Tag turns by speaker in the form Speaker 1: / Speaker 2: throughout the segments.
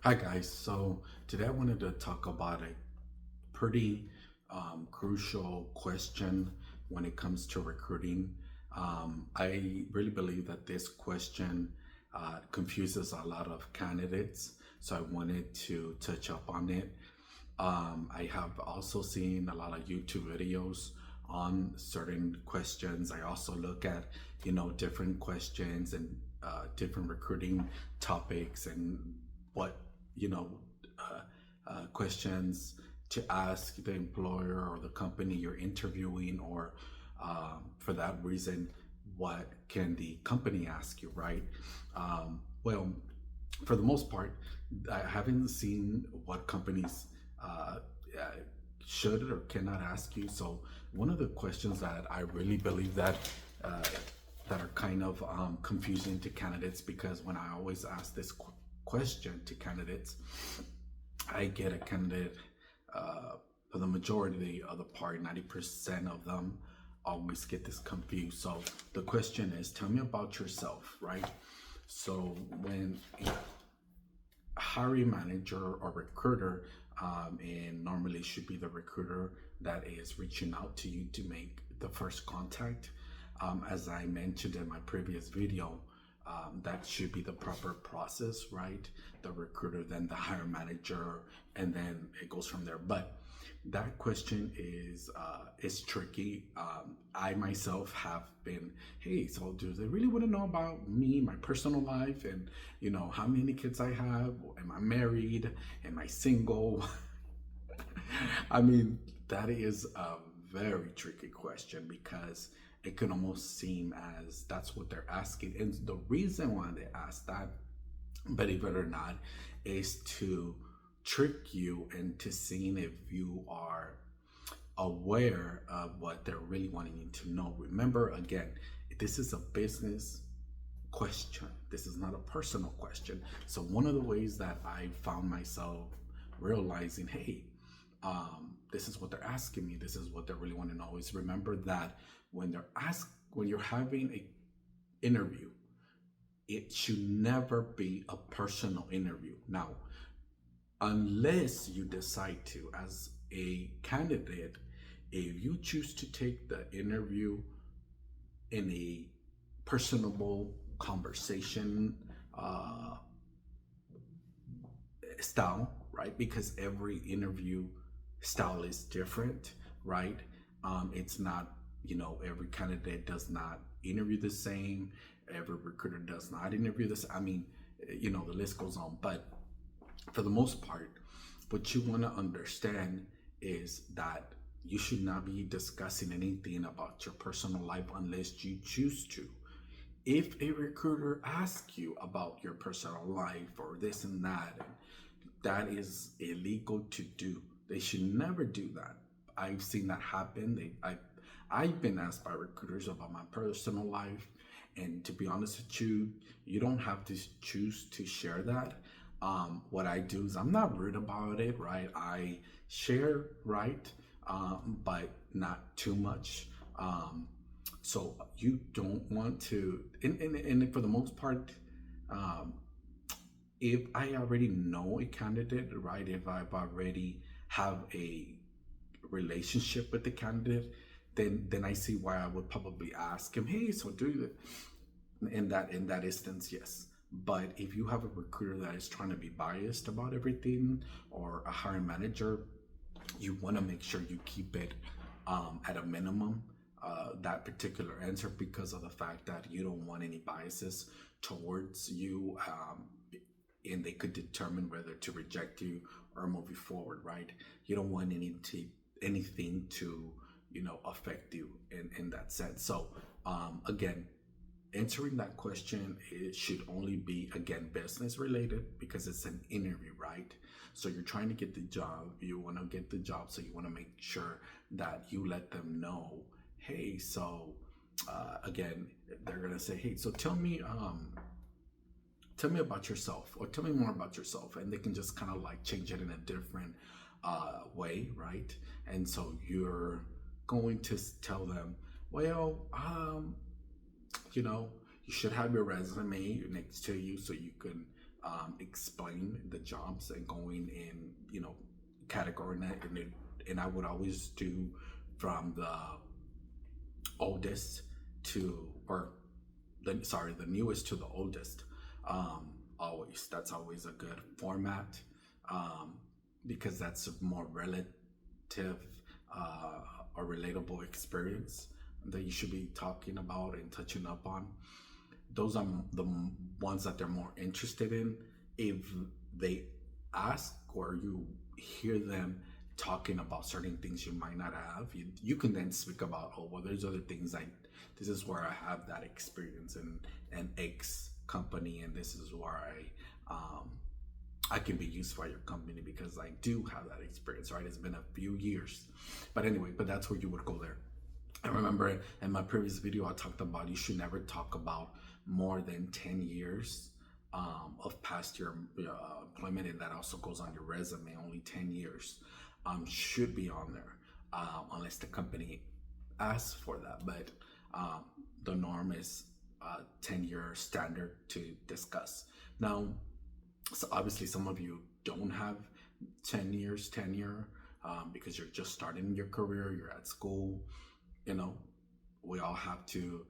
Speaker 1: Hi guys, so today I wanted to talk about a pretty crucial question when it comes to recruiting. I really believe that this question confuses a lot of candidates, so I wanted to touch up on it. I have also seen a lot of YouTube videos on certain questions. I also look at, different questions and different recruiting topics and what, you know, questions to ask the employer or the company you're interviewing, or for that reason, what can the company ask you, right? Well, for the most part, I haven't seen what companies uh, uh, should or cannot ask you. So one of the questions that I really believe uh, that are kind of confusing to candidates, because when I always ask this question to candidates, I get a candidate, for the majority of the part, 90% of them always get this confused. So the question is, tell me about yourself, right? So when a hiring manager or recruiter, and normally should be the recruiter that is reaching out to you to make the first contact. As I mentioned in my previous video, that should be the proper process, right? The recruiter, then the hiring manager, and then it goes from there. But that question is tricky. I myself have been, hey, so do they really want to know about me, my personal life, and how many kids I have? Am I married? Am I single? I mean, that is a very tricky question because it can almost seem as that's what they're asking. And the reason why they ask that, believe it or not, is to trick you into seeing if you are aware of what they're really wanting you to know. Remember, again, this is a business question. This is not a personal question. So one of the ways that I found myself realizing, hey, this is what they're asking me. This is what they really want to know. Is remember that when you're having a interview, it should never be a personal interview. Now, unless you decide to, as a candidate, if you choose to take the interview in a personable conversation uh, style, right? Because every interview style is different, right? It's not, every candidate does not interview the same. Every recruiter does not interview this. I mean, the list goes on. But for the most part, what you want to understand is that you should not be discussing anything about your personal life unless you choose to. If a recruiter asks you about your personal life or this and that is illegal to do. They should never do that. I've seen that happen. I've been asked by recruiters about my personal life, and to be honest with you, you don't have to choose to share that. What I do is I'm not rude about it, right? I share, right, but not too much. So you don't want to, and for the most part, um, if I already know a candidate, right? If I've already have a relationship with the candidate, then I see why I would probably ask him, hey, so do you, in that instance, yes. But if you have a recruiter that is trying to be biased about everything, or a hiring manager, you want to make sure you keep it at a minimum, that particular answer, because of the fact that you don't want any biases towards you, and they could determine whether to reject you or move you forward, right? You don't want anything to affect you in that sense. So again, answering that question, it should only be, again, business related, because it's an interview, right? So you're trying to get the job, you want to get the job, so you want to make sure that you let them know, hey, so again, they're gonna say, hey, so tell me about yourself, or tell me more about yourself, and they can just kind of like change it in a different way, right? And so you're going to tell them, well, you know, you should have your resume next to you so you can explain the jobs and going in, category and I would always do from the oldest to, or the newest to the oldest. Always, that's always a good format, um, because that's a more relative, or relatable experience that you should be talking about and touching up on. Those are the ones that they're more interested in. If they ask or you hear them talking about certain things you might not have, you can then speak about, oh well, there's other things this is where I have that experience in an X company, and this is where I can be used by your company because I do have that experience, right? It's been a few years, but anyway, but that's where you would go there. I remember in my previous video, I talked about you should never talk about more than 10 years of past your employment, and that also goes on your resume. Only 10 years should be on there, unless the company asks for that. But the norm is 10-year standard to discuss. Now, so obviously, some of you don't have 10 years tenure because you're just starting your career, you're at school. You know, we all have to,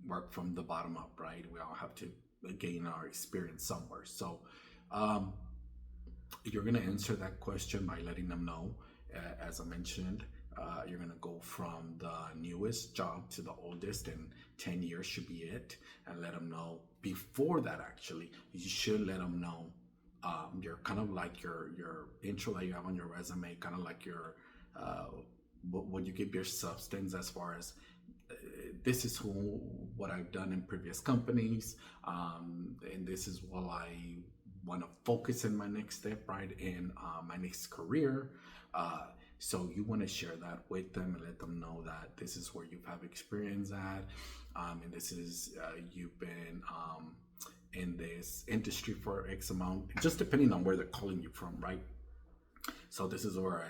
Speaker 1: work from the bottom up, right? We all have to gain our experience somewhere. So you're going to answer that question by letting them know, as I mentioned, you're going to go from the newest job to the oldest, and 10 years should be it. And let them know before that, actually, you should let them know you're kind of like your intro that you have on your resume, kind of like your what you give your substance as far as this is what I've done in previous companies, and this is what I want to focus in my next step, right, in my next career. So you want to share that with them and let them know that this is where you have experience at, and this is you've been in this industry for X amount, just depending on where they're calling you from, right? So this is where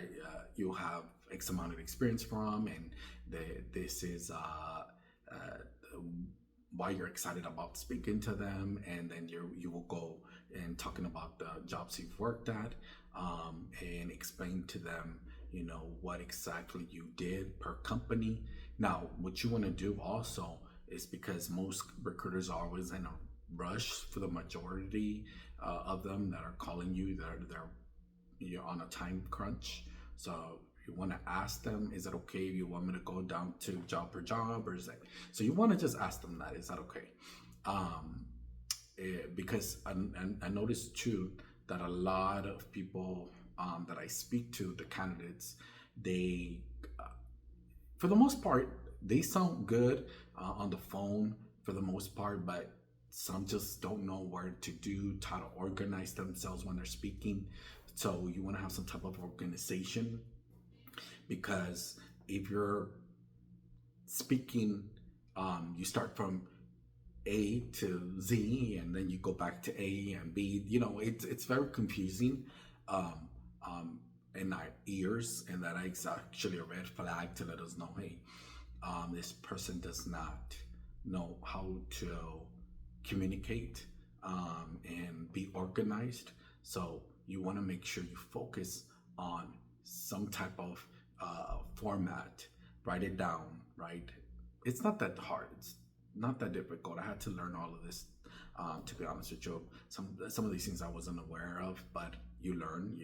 Speaker 1: you have X amount of experience from, and this is why you're excited about speaking to them, and then you will go and talking about the jobs you've worked at, and explain to them, what exactly you did per company. Now, what you want to do also is, because most recruiters are always in a rush, for the majority of them that are calling you, you're on a time crunch. So you want to ask them, is it okay if you want me to go down to job per job, or is that, so you want to just ask them that, is that okay? Because I noticed too that a lot of people that I speak to, the candidates, they for the most part, they sound good on the phone for the most part, but some just don't know where to do, how to organize themselves when they're speaking. So you want to have some type of organization, because if you're speaking, you start from A to Z, and then you go back to A and B. It's very confusing in our ears, and that is actually a red flag to let us know, hey, this person does not know how to communicate and be organized. So you want to make sure you focus on some type of format. Write it down, right? It's not that hard. It's not that difficult. I had to learn all of this, to be honest with you. Some of these things I wasn't aware of, but you learn,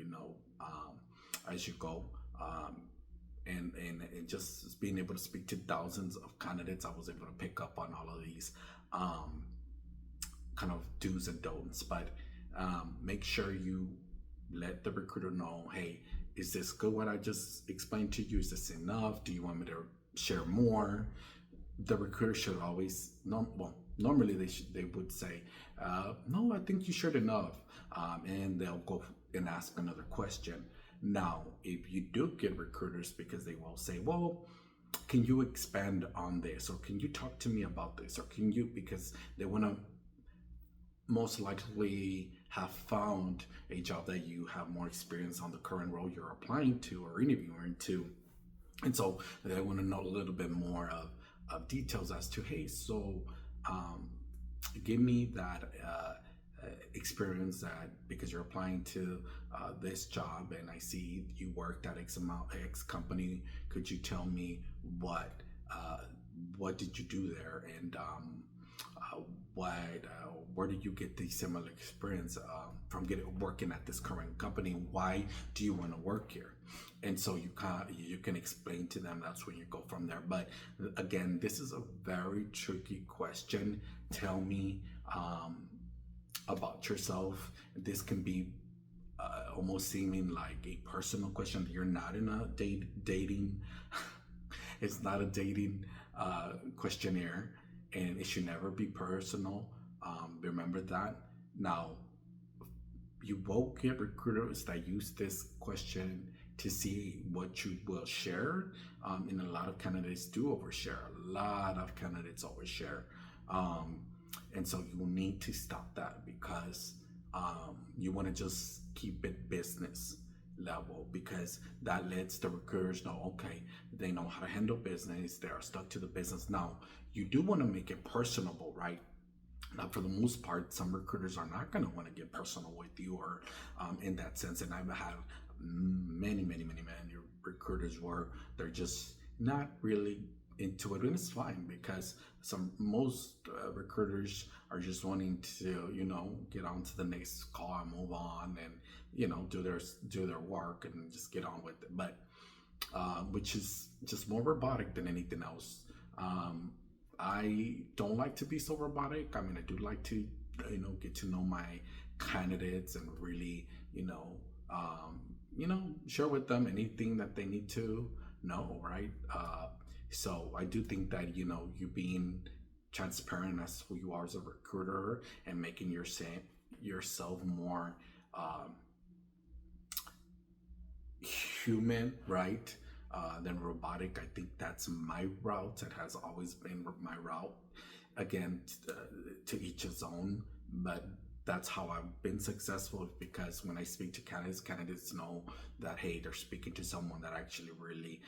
Speaker 1: as you go. And just being able to speak to thousands of candidates, I was able to pick up on all of these kind of do's and don'ts. But make sure you let the recruiter know, hey, is this good what I just explained to you? Is this enough? Do you want me to share more? The recruiter should always, normally they would say, no, I think you shared enough. And they'll go and ask another question. Now, if you do get recruiters, because they will say, well, can you expand on this? Or can you talk to me about this? Or can you, because they want to most likely have found a job that you have more experience on the current role you're applying to or interviewing to. And so they want to know a little bit more of details as to, hey, so give me that experience that because you're applying to this job, and I see you worked at X company. Could you tell me what uh, what did you do there, and what where did you get the similar experience from getting working at this current company? Why do you want to work here? And so you can explain to them. That's when you go from there. But again, this is a very tricky question. Tell me about yourself. This can be almost seeming like a personal question. You're not in a dating. It's not a dating questionnaire, and it should never be personal. Remember that. Now, you will get recruiters that use this question to see what you will share. And a lot of candidates do overshare. A lot of candidates overshare. Um, and so you need to stop that because you want to just keep it business level, because that lets the recruiters know, okay, they know how to handle business, they are stuck to the business. Now, you do want to make it personable, right? Now, for the most part, some recruiters are not going to want to get personal with you, or in that sense. And I've had many recruiters where they're just not really into it, and it's fine because most recruiters are just wanting to, get on to the next call and move on, and do their work and just get on with it. But which is just more robotic than anything else. I don't like to be so robotic. I mean, I do like to, get to know my candidates and really, share with them anything that they need to know, right? So I do think that, you being transparent as who you are as a recruiter and making yourself more human, right? Than robotic. I think that's my route. It has always been my route. Again, to each his own, but that's how I've been successful, because when I speak to candidates know that, hey, they're speaking to someone that actually really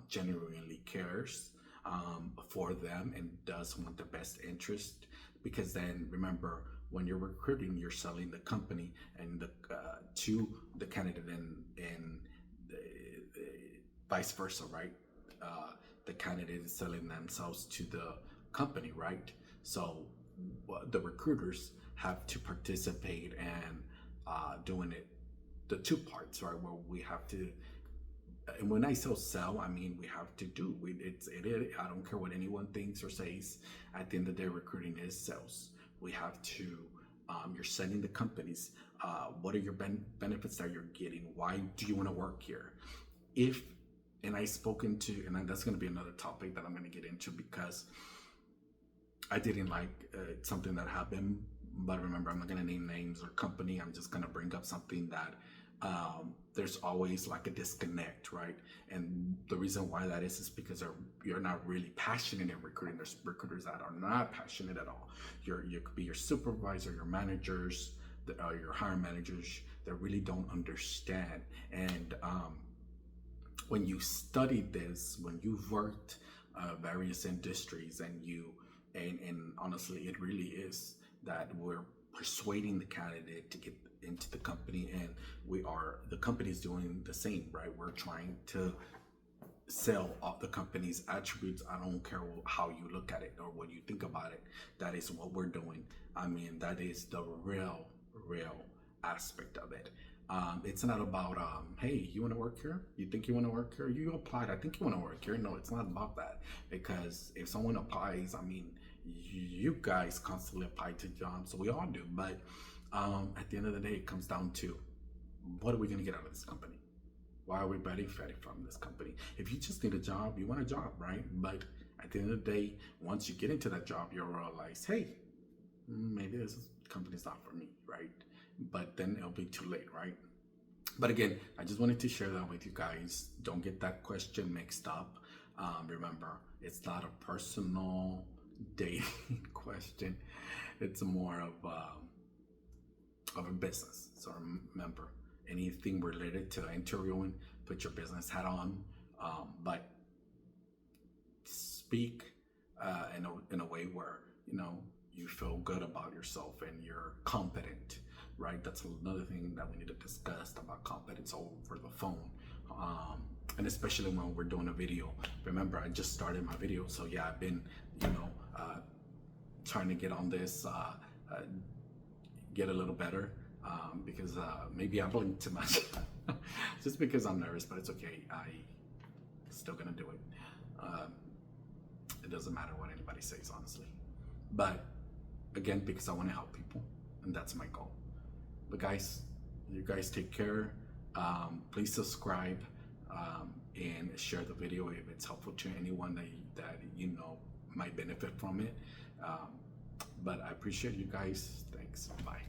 Speaker 1: genuinely cares for them and does want the best interest. Because then remember, when you're recruiting, you're selling the company and to the candidate, and vice versa, right? The candidate is selling themselves to the company, right? So the recruiters have to participate and doing it, the two parts, right? Where we have to, and when I sell, I mean we have to do. I don't care what anyone thinks or says. At the end of the day, recruiting is sales. We have to. You're selling the companies. What are your benefits that you're getting? Why do you want to work here? And I've spoken to, and that's going to be another topic that I'm going to get into, because I didn't like something that happened. But remember, I'm not going to name names or company. I'm just going to bring up something that there's always like a disconnect, right? And the reason why that is because you're not really passionate in recruiting. There's recruiters that are not passionate at all. You could be your supervisor, your managers, your hiring managers that really don't understand. And when you study this, when you've worked various industries, and honestly, it really is that we're persuading the candidate to get into the company, and the company is doing the same, right? We're trying to sell off the company's attributes. I don't care how you look at it or what you think about it. That is what we're doing. I mean, that is the real aspect of it. It's not about, hey, you want to work here? You think you want to work here? You applied. I think you want to work here. No, it's not about that. Because if someone applies, I mean, you guys constantly apply to jobs, so we all do. But at the end of the day, it comes down to, what are we going to get out of this company? Why are we benefiting from this company? If you just need a job, you want a job, right? But at the end of the day, once you get into that job, you'll realize, hey, maybe this company's not for me, right? But then it'll be too late, right? But again, I just wanted to share that with you guys. Don't get that question mixed up. Remember, it's not a personal dating question. It's more of a business. So remember, anything related to interviewing, put your business hat on, but speak in a way where you feel good about yourself and you're confident, right? That's another thing that we need to discuss about confidence over the phone. And especially when we're doing a video. Remember, I just started my video, so yeah, I've been, trying to get on this, get a little better, because maybe I blink too much, just because I'm nervous, but it's okay. I still gonna do it. It doesn't matter what anybody says, honestly. But again, because I want to help people, and that's my goal. But guys, you guys take care. Please subscribe, and share the video if it's helpful to anyone that you know might benefit from it. But I appreciate you guys. Thanks. Bye.